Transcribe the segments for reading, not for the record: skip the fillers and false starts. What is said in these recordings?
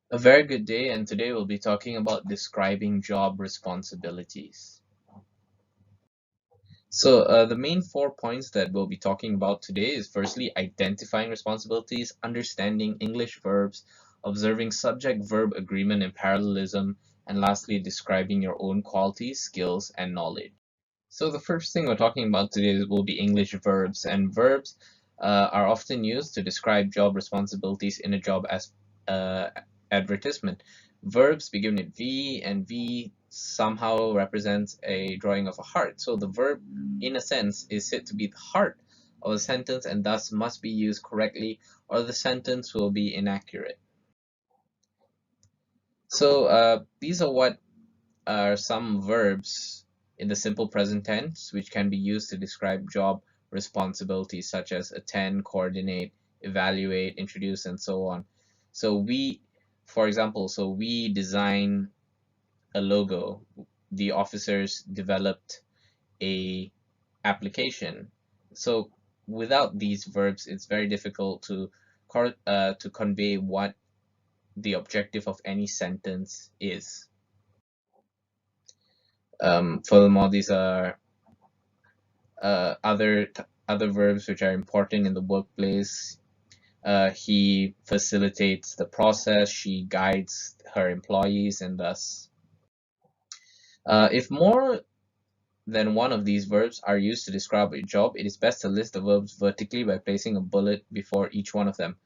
A very good day, and today we'll be talking about describing job responsibilities. The main 4 points that we'll be talking about today is firstly, identifying responsibilities, understanding English verbs, observing subject-verb agreement and parallelism, and lastly, describing your own qualities, skills, and knowledge. So the first thing we're talking about today will be English verbs, and verbs are often used to describe job responsibilities in a job as advertisement. Verbs begin with V, and V somehow represents a drawing of a heart. So the verb, in a sense, is said to be the heart of a sentence and thus must be used correctly, or the sentence will be inaccurate. These are what are some verbs in the simple present tense which can be used to describe job responsibilities such as attend, coordinate, evaluate, introduce, and so on. So we, for example, we design a logo. The officers developed a application. So without these verbs, it's very difficult to convey what the objective of any sentence is. Furthermore, these are other verbs which are important in the workplace. He facilitates the process, she guides her employees, and thus. If more than one of these verbs are used to describe a job, it is best to list the verbs vertically by placing a bullet before each one of them.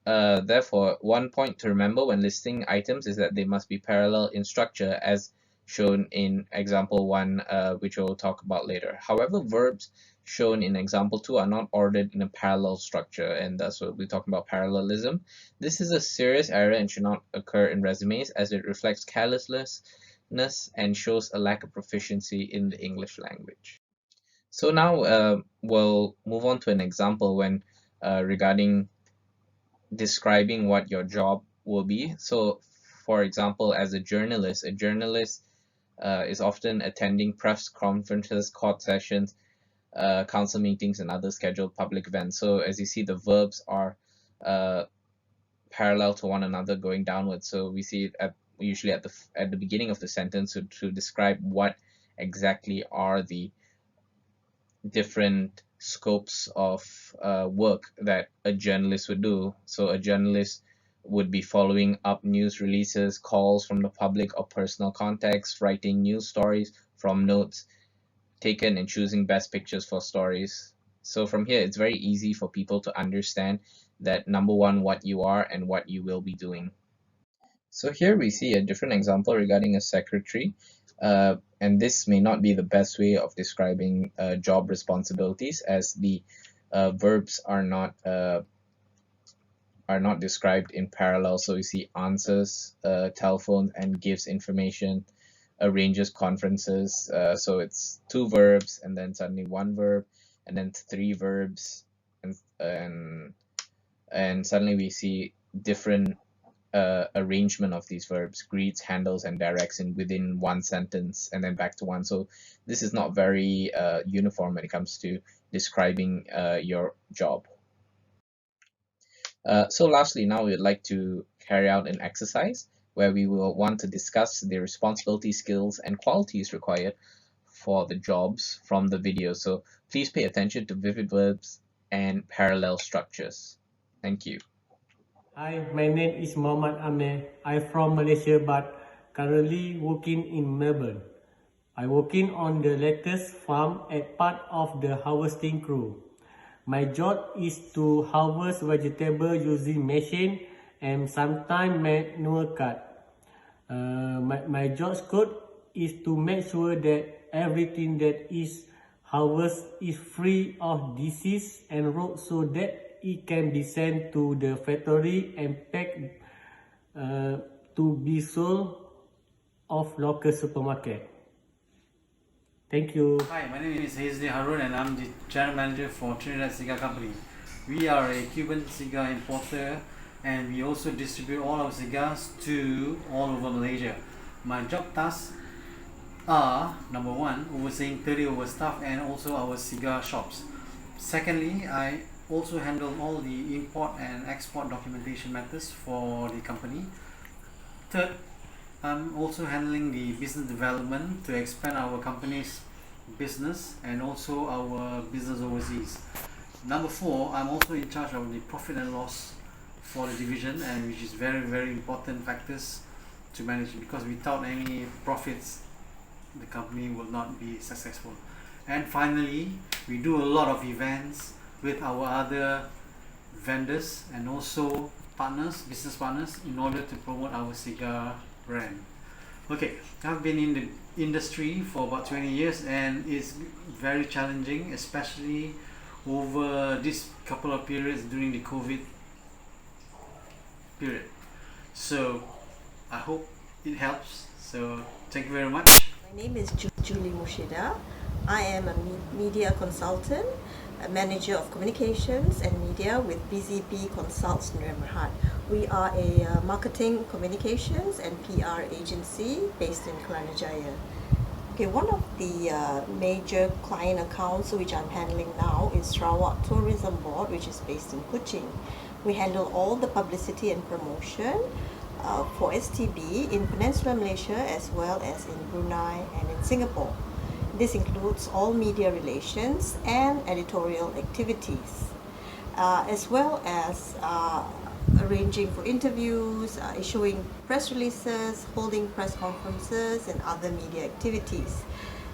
Therefore, one point to remember when listing items is that they must be parallel in structure as shown in example 1, which we'll talk about later. However, verbs shown in example 2 are not ordered in a parallel structure, and thus we'll be talking about parallelism. This is a serious error and should not occur in resumes as it reflects carelessness and shows a lack of proficiency in the English language. So now we'll move on to an example when regarding describing what your job will be. So, for example, as a journalist is often attending press conferences, court sessions, council meetings, and other scheduled public events. So, as you see, the verbs are uh, parallel to one another, going downwards. So we see it usually at the beginning of the sentence to describe what exactly are the different scopes of work that a journalist would do. So a journalist would be following up news releases, calls from the public or personal contacts, writing news stories from notes taken, and choosing best pictures for stories. So from here, it's very easy for people to understand that number one, what you are and what you will be doing. So here we see a different example regarding a secretary, and this may not be the best way of describing job responsibilities as the verbs are not described in parallel. So you see answers, telephones, and gives information, arranges conferences. So it's two verbs and then suddenly one verb and then three verbs and and and suddenly we see different arrangement of these verbs: greets, handles, and directs in within one sentence and then back to one. So this is not very uniform when it comes to describing your job. So lastly, now we'd like to carry out an exercise where we will want to discuss the responsibility, skills, and qualities required for the jobs from the video. So please pay attention to vivid verbs and parallel structures. Thank you. Hi, my name is Muhammad Amir. I'm from Malaysia but currently working in Melbourne. I'm working on the lettuce farm as part of the harvesting crew. My job is to harvest vegetable using machine and sometimes manual cut. My job scope is to make sure that everything that is harvest is free of disease and rot so that it can be sent to the factory and packed to be sold of local supermarket. Thank you. Hi, my name is Hazli Harun and I'm the General Manager for Trinidad Cigar Company. We are a Cuban cigar importer and we also distribute all our cigars to all over Malaysia. My job tasks are: number one, overseeing 30 of our staff and also our cigar shops. Secondly, I also handle all the import and export documentation matters for the company. Third, I'm also handling the business development to expand our company's business and also our business overseas. Number four, I'm also in charge of the profit and loss for the division, and which is very important factors to manage, because without any profits the company will not be successful. And finally, we do a lot of events with our other vendors and also partners, business partners, in order to promote our cigar brand. Okay, I've been in the industry for about 20 years, and it's very challenging, especially over this couple of periods during the COVID period. So I hope it helps. So thank you very much. My name is Julie Mushida. I am a media consultant, a manager of communications and media with BZP Consults Nuremberhat. We are a marketing, communications and PR agency based in Kelana Jaya. Okay, one of the major client accounts which I'm handling now is Sarawak Tourism Board, which is based in Kuching. We handle all the publicity and promotion for STB in Peninsular Malaysia as well as in Brunei and in Singapore. This includes all media relations and editorial activities, as well as arranging for interviews, issuing press releases, holding press conferences and other media activities.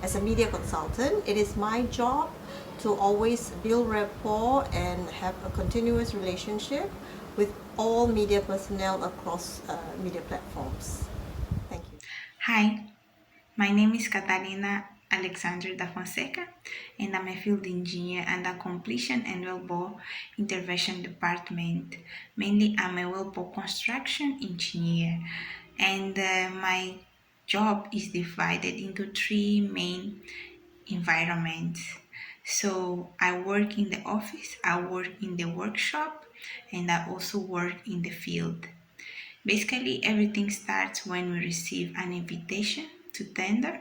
As a media consultant, it is my job to always build rapport and have a continuous relationship with all media personnel across media platforms. Thank you. Hi, my name is Catalina Alexandra da Fonseca, and I'm a field engineer under Completion and Wellbore Intervention Department. Mainly, I'm a wellbore construction engineer, and my job is divided into three main environments. So I work in the office, I work in the workshop, and I also work in the field. Basically, everything starts when we receive an invitation to tender,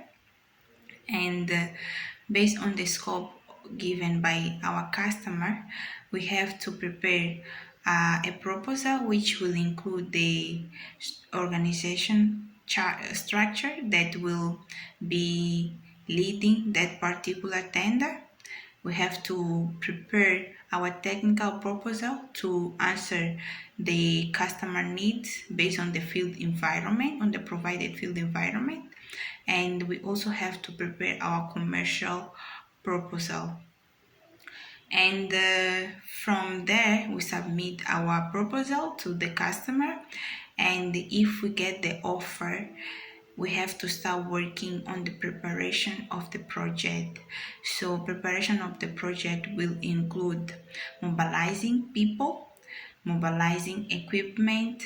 and based on the scope given by our customer, we have to prepare a proposal which will include the organization structure that will be leading that particular tender. We have to prepare our technical proposal to answer the customer needs based on the field environment, on the provided field environment. And we also have to prepare our commercial proposal. And from there, we submit our proposal to the customer. And if we get the offer, we have to start working on the preparation of the project. So preparation of the project will include mobilizing people, mobilizing equipment,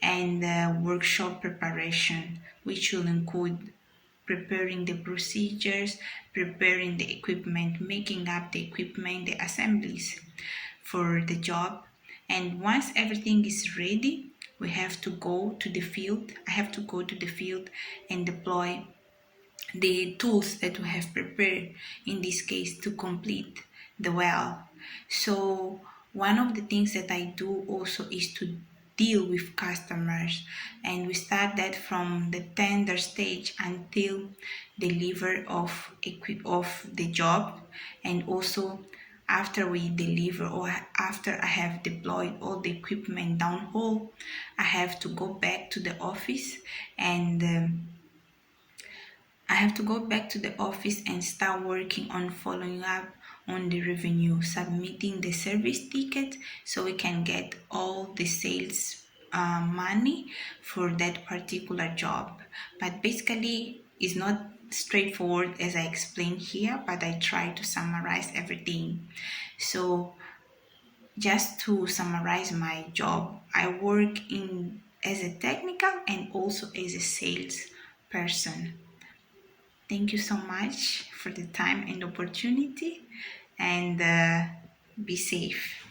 and workshop preparation, which will include preparing the procedures, preparing the equipment, making up the equipment, the assemblies for the job. And once everything is ready, we have to go to the field. I have to go to the field and deploy the tools that we have prepared, in this case, to complete the well. So one of the things that I do also is to deal with customers, and we start that from the tender stage until deliver of the job, and also after we deliver or after I have deployed all the equipment downhole, I have to go back to the office and start working on following up on the revenue, submitting the service ticket so we can get all the sales money for that particular job. But basically, it's not straightforward as I explained here, but I try to summarize everything. So just to summarize my job, I work as a technical and also as a sales person. Thank you so much for the time and opportunity, and be safe.